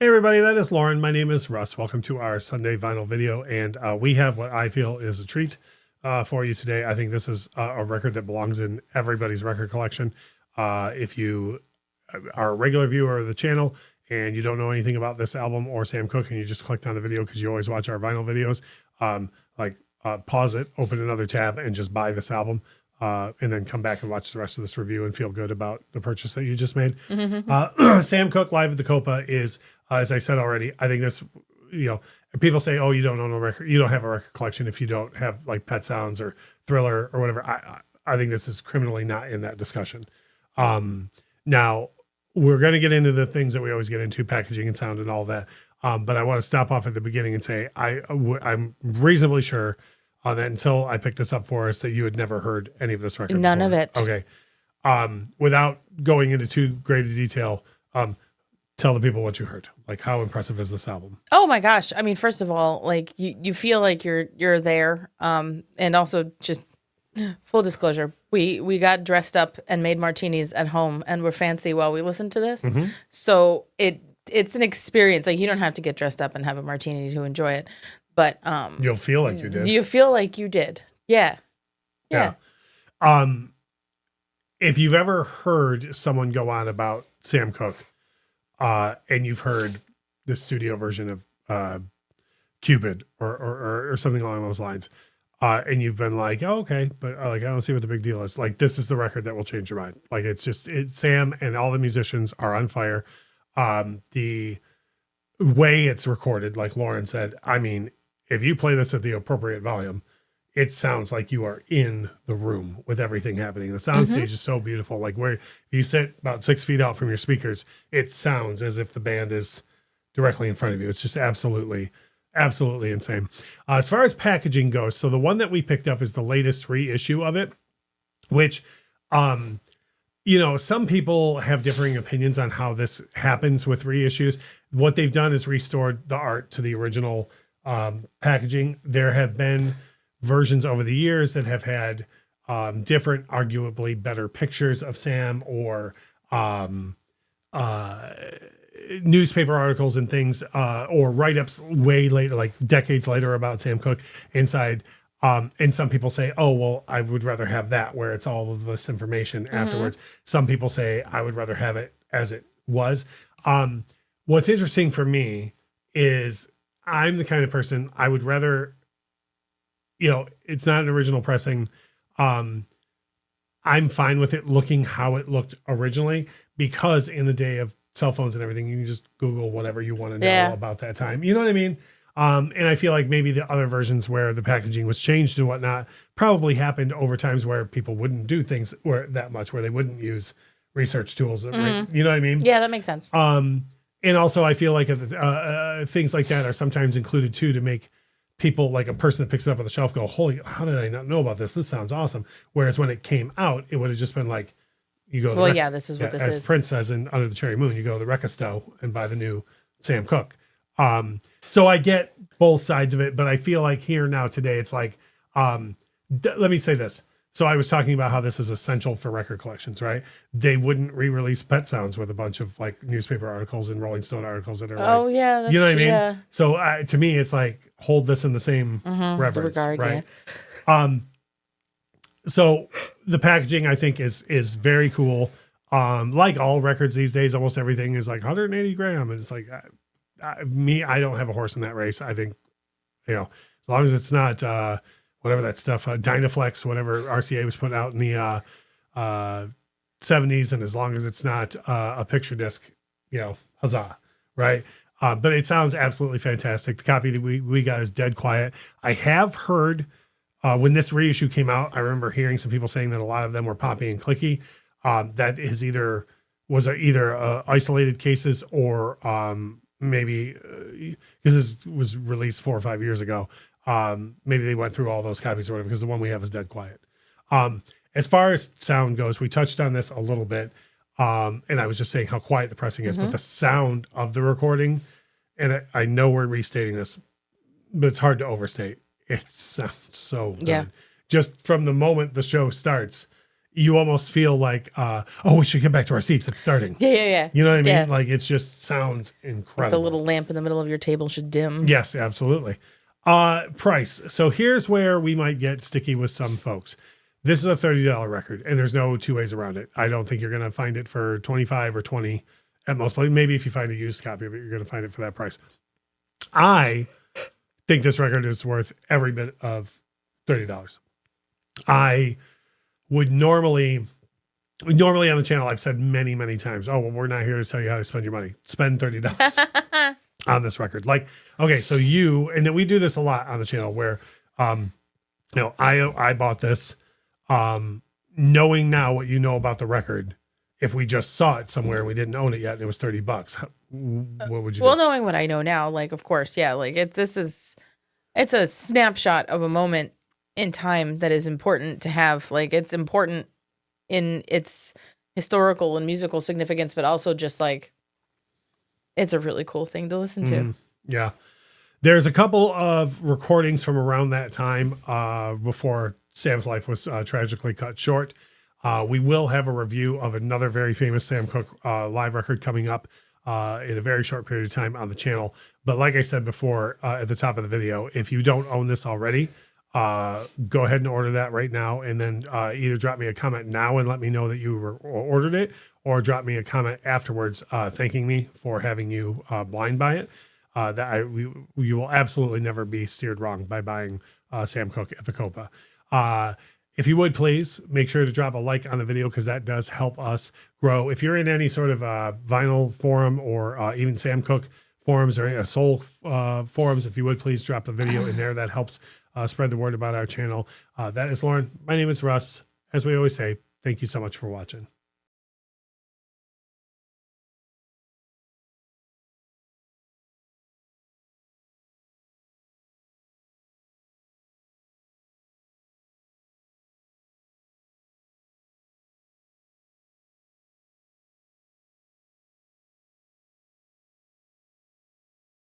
Hey everybody, that is Lauren. My name is Russ. Welcome to our Sunday vinyl video, and we have what I feel is a treat for you today. I think this is a record that belongs in everybody's record collection. If you are a regular viewer of the channel and you don't know anything about this album or Sam Cooke and you just clicked on the video because you always watch our vinyl videos, pause it, open another tab, and just buy this album. And then come back and watch the rest of this review and feel good about the purchase that you just made. Sam Cooke live at the Copa is, as I said already, I think this, people say, oh, you don't own a record, you don't have a record collection if you don't have like Pet Sounds or Thriller or whatever. I think this is criminally not in that discussion. Now we're going to get into the things that we always get into, packaging and sound and all that. But I want to stop off at the beginning and say, I'm reasonably sure that until I picked this up for us, that you had never heard any of this record. None before. of it. Okay. Without going into too great a detail, tell the people what you heard. Like, how impressive is this album? Oh my gosh. I mean, first of all, like you feel like you're there. And also just full disclosure, we got dressed up and made martinis at home and were fancy while we listened to this. Mm-hmm. So it's an experience. Like, you don't have to get dressed up and have a martini to enjoy it. But you'll feel like you did. You feel like you did. Yeah. If you've ever heard someone go on about Sam Cooke, and you've heard the studio version of Cupid or something along those lines, and you've been like, oh, okay, but I don't see what the big deal is. Like, this is the record that will change your mind. Like, it's Sam and all the musicians are on fire. The way it's recorded, like Lauren said, I mean, if you play this at the appropriate volume, it sounds like you are in the room with everything happening. The soundstage is so beautiful. Like, where you sit about 6 feet out from your speakers, it sounds as if the band is directly in front of you. It's just absolutely insane. As far as packaging goes, so the one that we picked up is the latest reissue of it, which, some people have differing opinions on how this happens with reissues. What they've done is restored the art to the original packaging. There have been versions over the years that have had different, arguably better pictures of Sam or newspaper articles and things, or write-ups way later, like decades later, about Sam Cooke inside. And some people say, oh, well, I would rather have that where it's all of this information afterwards. Some people say I would rather have it as it was. What's interesting for me is I'm the kind of person I would rather, it's not an original pressing. I'm fine with it looking how it looked originally, because in the day of cell phones and everything, you can just Google whatever you want to know about that time. You know what I mean? And I feel like maybe the other versions where the packaging was changed and whatnot probably happened over times where people wouldn't do things that much, where they wouldn't use research tools. You know what I mean? Yeah, that makes sense. And also I feel like things like that are sometimes included too, to make people, like a person that picks it up on the shelf, go, holy, how did I not know about this? This sounds awesome. Whereas when it came out, it would have just been like, you go, this is what this is. As Prince says in Under the Cherry Moon, you go to the record store and buy the new Sam Cooke. So I get both sides of it, but I feel like here now today, it's like, let me say this. So I was talking about how this is essential for record collections, right? They wouldn't re-release Pet Sounds with a bunch of like newspaper articles and Rolling Stone articles that are that's you know what I mean? Yeah. So to me, it's like, hold this in the same reverence, right? Yeah. So the packaging, I think, is very cool. Like all records these days, almost everything is like 180 gram. And it's like, I don't have a horse in that race. I think, as long as it's not, whatever that stuff, Dynaflex, whatever RCA was putting out in the 70s. And as long as it's not a picture disc, huzzah. Right. But it sounds absolutely fantastic. The copy that we got is dead quiet. I have heard, when this reissue came out, I remember hearing some people saying that a lot of them were poppy and clicky. That is either isolated cases or maybe because this was released 4 or 5 years ago. Maybe they went through all those copies or whatever, because the one we have is dead quiet. As far as sound goes, we touched on this a little bit. And I was just saying how quiet the pressing is, but the sound of the recording, and I know we're restating this, but it's hard to overstate. It sounds so good. Yeah. Just from the moment the show starts, you almost feel like, oh, we should get back to our seats. It's starting. Yeah. You know what I mean? Yeah. Like it just sounds Like incredible. the little lamp in the middle of your table should dim. Yes, absolutely. Price. So here's where we might get sticky with some folks. This is a $30 record, and there's no two ways around it. I don't think you're going to find it for 25 or 20 at most. Maybe if you find a used copy of it, you're going to find it for that price. I think this record is worth every bit of $30. I would normally on the channel, I've said many, many times, oh, well, we're not here to tell you how to spend your money. Spend $30 on this record. Like, okay, so and then we do this a lot on the channel where, I bought this, knowing now what you know about the record. If we just saw it somewhere and we didn't own it yet and it was $30, what would you Well, do? knowing what I know now, like, of course, yeah, like it's a snapshot of a moment in time that is important to have. Like, it's important in its historical and musical significance, but also just like, it's a really cool thing to listen to. Yeah. There's a couple of recordings from around that time, before Sam's life was tragically cut short. We will have a review of another very famous Sam Cooke live record coming up in a very short period of time on the channel. But like I said before, at the top of the video, if you don't own this already, go ahead and order that right now. And then either drop me a comment now and let me know that you ordered it, or drop me a comment afterwards thanking me for having you blind buy it. You will absolutely never be steered wrong by buying Sam Cooke at the Copa. If you would please make sure to drop a like on the video, because that does help us grow. If you're in any sort of vinyl forum or even Sam Cooke forums or soul forums, if you would please drop the video in there. That helps spread the word about our channel. That is Lauren. My name is Russ. As we always say, thank you so much for watching.